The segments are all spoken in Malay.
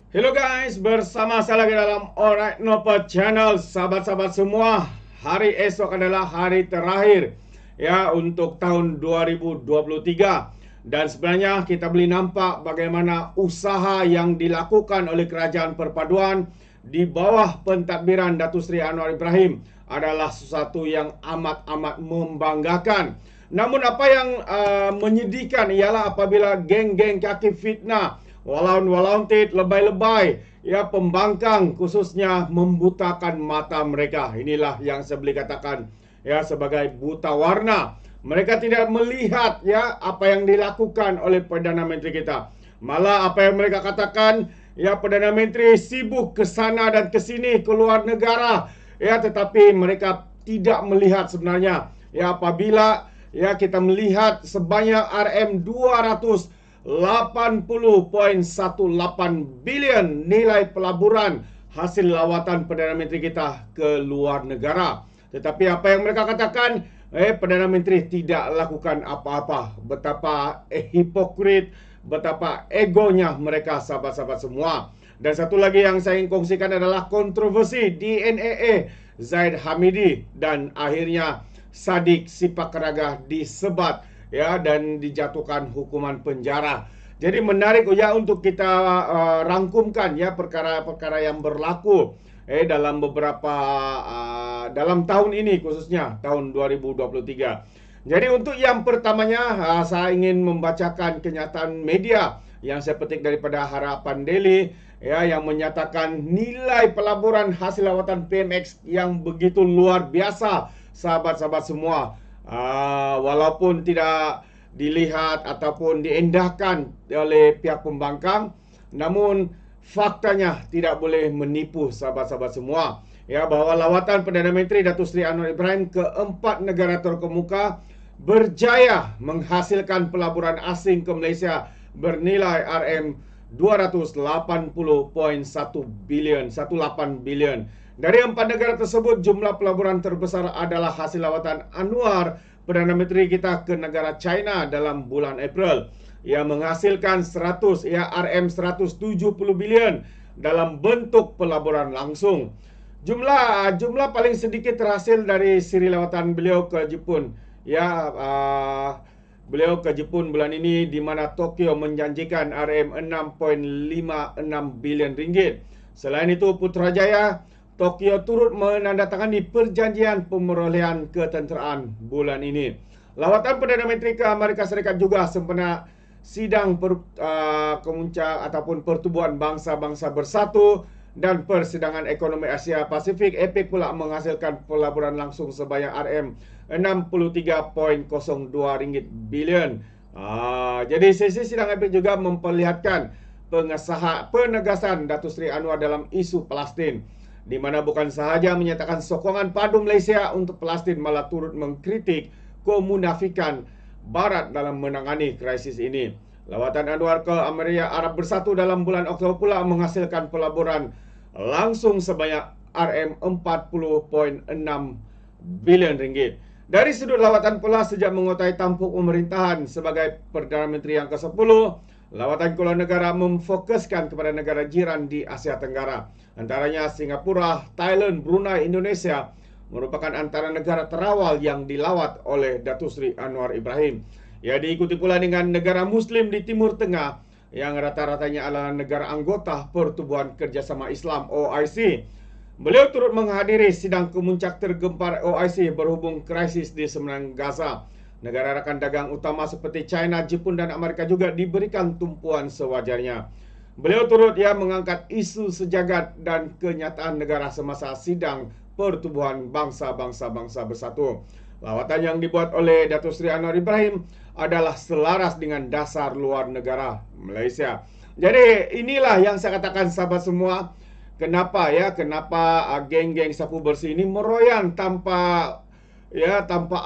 Hello guys, bersama saya lagi dalam Alright Nopa Channel. Sahabat-sahabat semua, hari esok adalah hari terakhir ya untuk tahun 2023. Dan sebenarnya kita boleh nampak bagaimana usaha yang dilakukan oleh Kerajaan Perpaduan di bawah pentadbiran Datuk Seri Anwar Ibrahim adalah sesuatu yang amat-amat membanggakan. Namun apa yang menyedihkan ialah apabila geng-geng kaki fitnah, walaun-walauntit, lebay-lebay, ya pembangkang khususnya membutakan mata mereka. Inilah yang saya boleh katakan ya sebagai buta warna. Mereka tidak melihat ya apa yang dilakukan oleh Perdana Menteri kita. Malah apa yang mereka katakan, ya Perdana Menteri sibuk ke sana dan ke sini, ke luar negara. Ya, tetapi mereka tidak melihat sebenarnya ya apabila ya kita melihat sebanyak RM200 80.18 bilion nilai pelaburan hasil lawatan Perdana Menteri kita ke luar negara. Tetapi apa yang mereka katakan, Perdana Menteri tidak lakukan apa-apa. Betapa hipokrit, betapa egonya mereka, sahabat-sahabat semua. Dan satu lagi yang saya ingin kongsikan adalah kontroversi DNAA Zaid Hamidi dan akhirnya Sadiq Sipakeragah disebat ya dan dijatuhkan hukuman penjara. Jadi menarik ya untuk kita rangkumkan ya perkara-perkara yang berlaku dalam beberapa dalam tahun ini, khususnya tahun 2023. Jadi untuk yang pertamanya saya ingin membacakan kenyataan media yang saya petik daripada Harapan Daily ya yang menyatakan nilai pelaburan hasil lawatan PMX yang begitu luar biasa, sahabat-sahabat semua. Walaupun tidak dilihat ataupun diendahkan oleh pihak pembangkang, namun faktanya tidak boleh menipu sahabat-sahabat semua ya bahwa lawatan Perdana Menteri Datuk Seri Anwar Ibrahim ke 4 negara terkemuka berjaya menghasilkan pelaburan asing ke Malaysia bernilai RM280.1 bilion, 18 bilion. Dari 4 negara tersebut, jumlah pelaburan terbesar adalah hasil lawatan Anwar Perdana Menteri kita ke negara China dalam bulan April. Ia menghasilkan RM170 bilion dalam bentuk pelaburan langsung. Jumlah paling sedikit terhasil dari siri lawatan beliau ke Jepun. Ya, beliau ke Jepun bulan ini di mana Tokyo menjanjikan RM6.56 bilion ringgit. Selain itu, Putrajaya Tokyo turut menandatangani perjanjian pemerolehan ketenteraan bulan ini. Lawatan Perdana Menteri ke Amerika Serikat juga sempena sidang kemuncak ataupun pertubuhan bangsa-bangsa bersatu dan persidangan ekonomi Asia Pasifik APEC pula menghasilkan pelaburan langsung sebanyak RM63.02 bilion. Jadi sesi sidang APEC juga memperlihatkan penegasan Datuk Seri Anwar dalam isu Palestin, di mana bukan sahaja menyatakan sokongan padu Malaysia untuk Palestin, malah turut mengkritik kemunafikan Barat dalam menangani krisis ini. Lawatan Anwar ke Amerika Arab Bersatu dalam bulan Oktober pula menghasilkan pelaburan langsung sebanyak RM40.6 bilion ringgit. Dari sudut lawatan pula, sejak menguasai tampuk pemerintahan sebagai Perdana Menteri yang ke-10, lawatan ke luar negara memfokuskan kepada negara jiran di Asia Tenggara. Antaranya Singapura, Thailand, Brunei, Indonesia merupakan antara negara terawal yang dilawat oleh Datuk Seri Anwar Ibrahim. Ia diikuti pula dengan negara Muslim di Timur Tengah yang rata-ratanya adalah negara anggota Pertubuhan Kerjasama Islam OIC. Beliau turut menghadiri sidang kemuncak tergempar OIC berhubung krisis di semenanjung Gaza. Negara rakan dagang utama seperti China, Jepun dan Amerika juga diberikan tumpuan sewajarnya. Beliau turut mengangkat isu sejagat dan kenyataan negara semasa sidang Pertubuhan Bangsa-Bangsa Bersatu. Lawatan yang dibuat oleh Datuk Seri Anwar Ibrahim adalah selaras dengan dasar luar negara Malaysia. Jadi inilah yang saya katakan, sahabat semua, kenapa geng-geng sapu bersih ini meroyan tanpa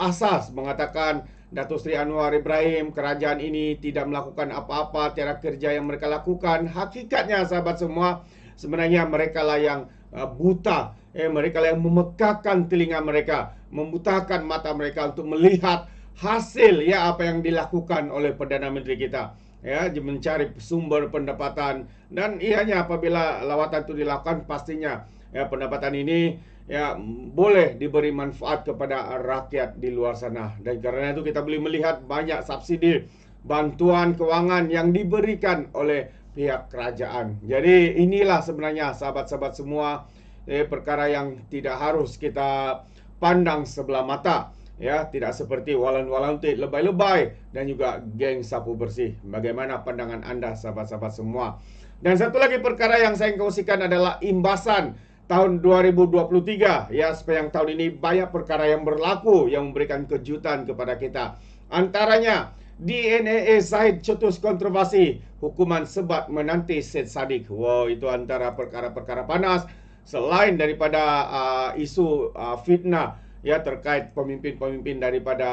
asas, mengatakan Datuk Seri Anwar Ibrahim, kerajaan ini tidak melakukan apa-apa, tiada kerja yang mereka lakukan. Hakikatnya, sahabat semua, sebenarnya mereka lah yang buta. Mereka lah yang memekakkan telinga mereka, membutakan mata mereka untuk melihat hasil apa yang dilakukan oleh Perdana Menteri kita. ya, mencari sumber pendapatan, dan ianya apabila lawatan itu dilakukan pastinya ya pendapatan ini ya boleh diberi manfaat kepada rakyat di luar sana. Dan karena itu kita boleh melihat banyak subsidi bantuan keuangan yang diberikan oleh pihak kerajaan. Jadi inilah sebenarnya sahabat-sahabat semua perkara yang tidak harus kita pandang sebelah mata. Ya, tidak seperti walan-walantik, lebay-lebay dan juga geng sapu bersih. Bagaimana pandangan Anda sahabat-sahabat semua? Dan satu lagi perkara yang saya kongsikan adalah imbasan tahun 2023. Ya, sepanjang tahun ini banyak perkara yang berlaku yang memberikan kejutan kepada kita. Antaranya DNAA Zahid cetus kontroversi, hukuman sebat menanti Syed Saddiq. Wow, itu antara perkara-perkara panas selain daripada isu fitnah ya terkait pemimpin-pemimpin daripada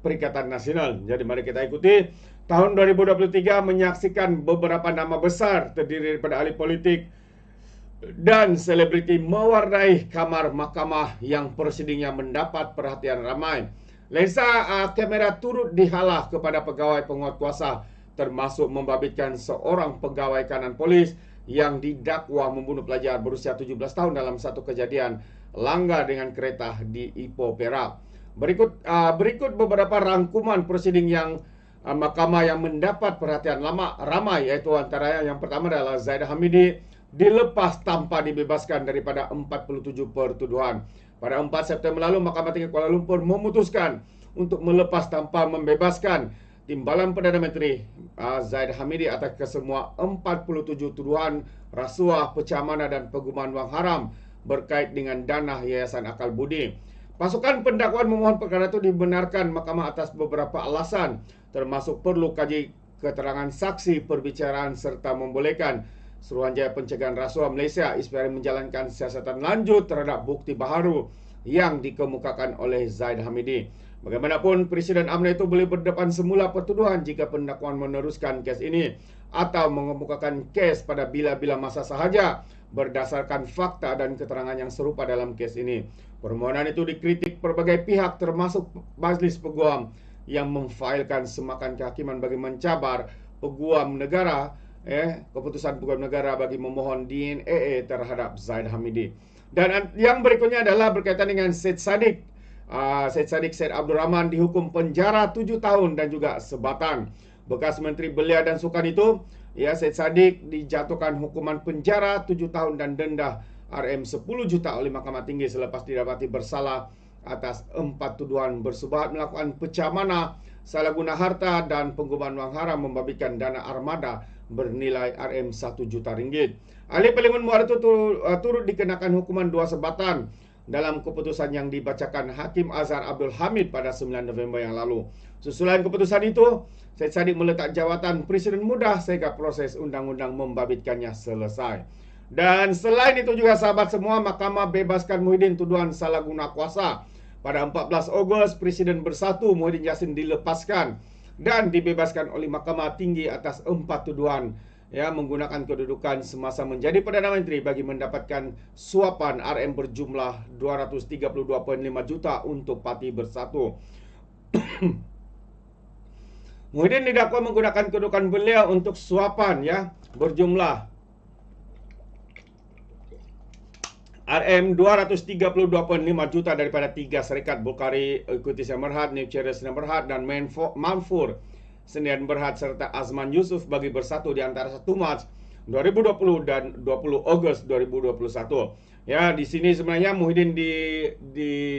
Perikatan Nasional. Jadi mari kita ikuti. Tahun 2023 menyaksikan beberapa nama besar terdiri daripada ahli politik dan selebriti mewarnai kamar mahkamah yang prosidingnya mendapat perhatian ramai. Lensa kamera turut dihalah kepada pegawai penguatkuasa, termasuk membabitkan seorang pegawai kanan polis yang didakwa membunuh pelajar berusia 17 tahun dalam satu kejadian langgar dengan kereta di Ipoh, Perak. Berikut beberapa rangkuman prosiding yang mahkamah yang mendapat perhatian ramai, yaitu antaranya yang pertama adalah Zaid Hamidi dilepas tanpa dibebaskan daripada 47 pertuduhan. Pada 4 September lalu, Mahkamah Tinggi Kuala Lumpur memutuskan untuk melepas tanpa membebaskan Timbalan Perdana Menteri Zaid Hamidi atas kesemua 47 tuduhan rasuah, pecah mana dan penggubaan wang haram berkait dengan dana Yayasan Akal Budi. Pasukan pendakwaan memohon perkara itu dibenarkan mahkamah atas beberapa alasan, termasuk perlu kaji keterangan saksi, perbicaraan serta membolehkan Suruhanjaya Pencegahan Rasuah Malaysia SPRM menjalankan siasatan lanjut terhadap bukti baharu yang dikemukakan oleh Zaid Hamidi. Bagaimanapun, Presiden UMNO itu boleh berdepan semula pertuduhan jika pendakwaan meneruskan kes ini atau mengemukakan kes pada bila-bila masa sahaja berdasarkan fakta dan keterangan yang serupa dalam kes ini. Permohonan itu dikritik berbagai pihak termasuk Majlis Peguam yang memfailkan semakan kehakiman bagi mencabar peguam negara keputusan peguam negara bagi memohon DNAA terhadap Zaid Hamidi. Dan yang berikutnya adalah berkaitan dengan Syed Saddiq. Syed Abdul Rahman dihukum penjara 7 tahun dan juga sebatan. Bekas Menteri Belia dan Sukan itu, ya, Syed Saddiq dijatuhkan hukuman penjara 7 tahun dan denda RM 10 juta oleh Mahkamah Tinggi selepas didapati bersalah atas 4 tuduhan bersubahat melakukan pecah mana, salah guna harta dan penggubaan wang haram membabitkan dana armada bernilai RM 1 juta ringgit. Ahli Parlimen Muara itu turut dikenakan hukuman 2 sebatan dalam keputusan yang dibacakan Hakim Azhar Abdul Hamid pada 9 November yang lalu. Susulan keputusan itu, Syed Saddiq meletak jawatan Presiden muda sehingga proses undang-undang membabitkannya selesai. Dan selain itu juga sahabat semua, Mahkamah bebaskan Muhyiddin tuduhan salah guna kuasa. Pada 14 Ogos, Presiden Bersatu Muhyiddin Yassin dilepaskan dan dibebaskan oleh Mahkamah Tinggi atas 4 tuduhan ya menggunakan kedudukan semasa menjadi Perdana Menteri bagi mendapatkan suapan RM berjumlah 232.5 juta untuk Parti Bersatu. Muhyiddin didakwa menggunakan kedudukan beliau untuk suapan ya berjumlah RM 232.5 juta daripada 3 syarikat Bukhari Equity Sdn Bhd, Newcharles Sdn Bhd dan Manfur Sdn Bhd serta Azman Yusuf bagi Bersatu di antara 1 Mac 2020 dan 20 Ogos 2021. Ya, di sini sebenarnya Muhyiddin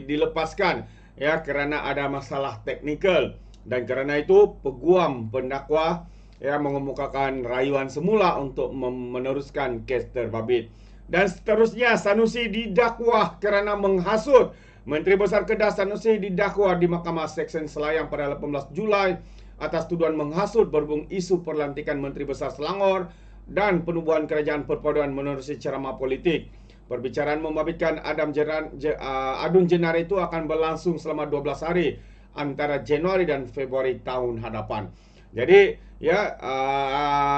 dilepaskan ya kerana ada masalah teknikal. Dan kerana itu peguam pendakwa ya mengemukakan rayuan semula untuk meneruskan kes terbabit. Dan seterusnya Sanusi didakwa kerana menghasut. Menteri Besar Kedah Sanusi didakwa di Mahkamah Seksyen Selayang pada 18 Julai atas tuduhan menghasut berhubung isu perlantikan Menteri Besar Selangor dan penubuhan kerajaan perpaduan menerusi ceramah politik. Perbicaraan membabitkan adun jenar itu akan berlangsung selama 12 hari antara Januari dan Februari tahun hadapan. Jadi ya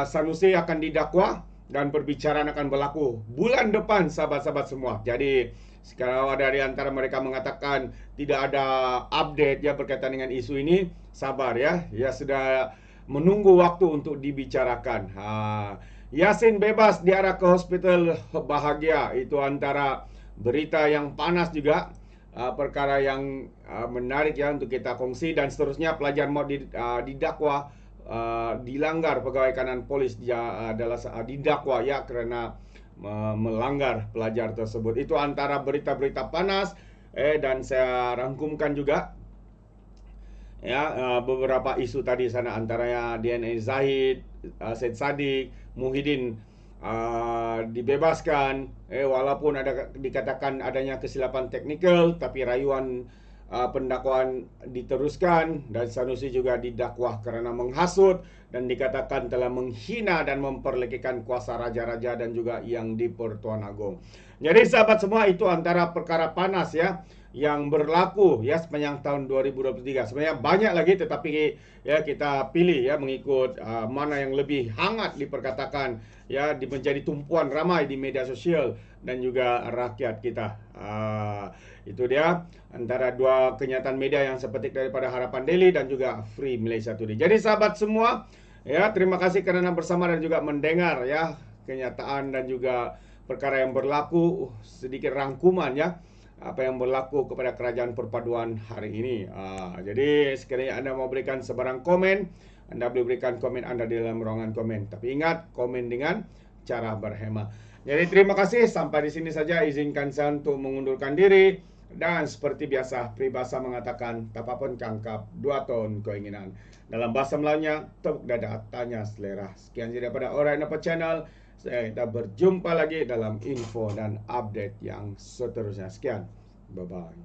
Sanusi akan didakwa dan perbicaraan akan berlaku bulan depan sahabat-sahabat semua. Jadi kalau ada di antara mereka mengatakan tidak ada update ya berkaitan dengan isu ini, sabar ya. Ya sudah menunggu waktu untuk dibicarakan. Yasin bebas diarah ke hospital bahagia. Itu antara berita yang panas juga, perkara yang menarik ya untuk kita kongsi. Dan seterusnya, pelajar maut didakwa dilanggar pegawai kanan polis. Dia adalah didakwa ya kerana melanggar pelajar tersebut. Itu antara berita-berita panas. Dan saya rangkumkan juga ya beberapa isu tadi sana, antaranya DNA Zahid, Said Sadiq, Muhyiddin dibebaskan, walaupun ada dikatakan adanya kesilapan teknikal, tapi rayuan pendakwaan diteruskan. Dan Sanusi juga didakwa kerana menghasut dan dikatakan telah menghina dan memperlekikan kuasa raja-raja dan juga yang di Pertuan Agong. Jadi sahabat semua, itu antara perkara panas ya yang berlaku ya sepanjang tahun 2023. Sebenarnya banyak lagi, tetapi ya kita pilih ya mengikut mana yang lebih hangat diperkatakan ya, menjadi tumpuan ramai di media sosial dan juga rakyat kita. Itu dia antara dua kenyataan media yang sepetik daripada Harapan Daily dan juga Free Malaysia Today. Jadi sahabat semua, ya terima kasih kerana bersama dan juga mendengar ya kenyataan dan juga perkara yang berlaku. Sedikit rangkuman ya apa yang berlaku kepada Kerajaan Perpaduan hari ini. Jadi sekiranya anda mau berikan sebarang komen, anda boleh berikan komen anda di dalam ruangan komen. Tapi ingat, komen dengan cara berhema. Jadi terima kasih, sampai di sini saja. Izinkan saya untuk mengundurkan diri. Dan seperti biasa, peribahasa mengatakan, tapapun kangkap, 2 tahun keinginan. Dalam bahasa Melayunya, tepuk dada, tanya selera. Sekian saja daripada Alright Nampak Channel. Kita berjumpa lagi dalam info dan update yang seterusnya. Sekian, bye-bye.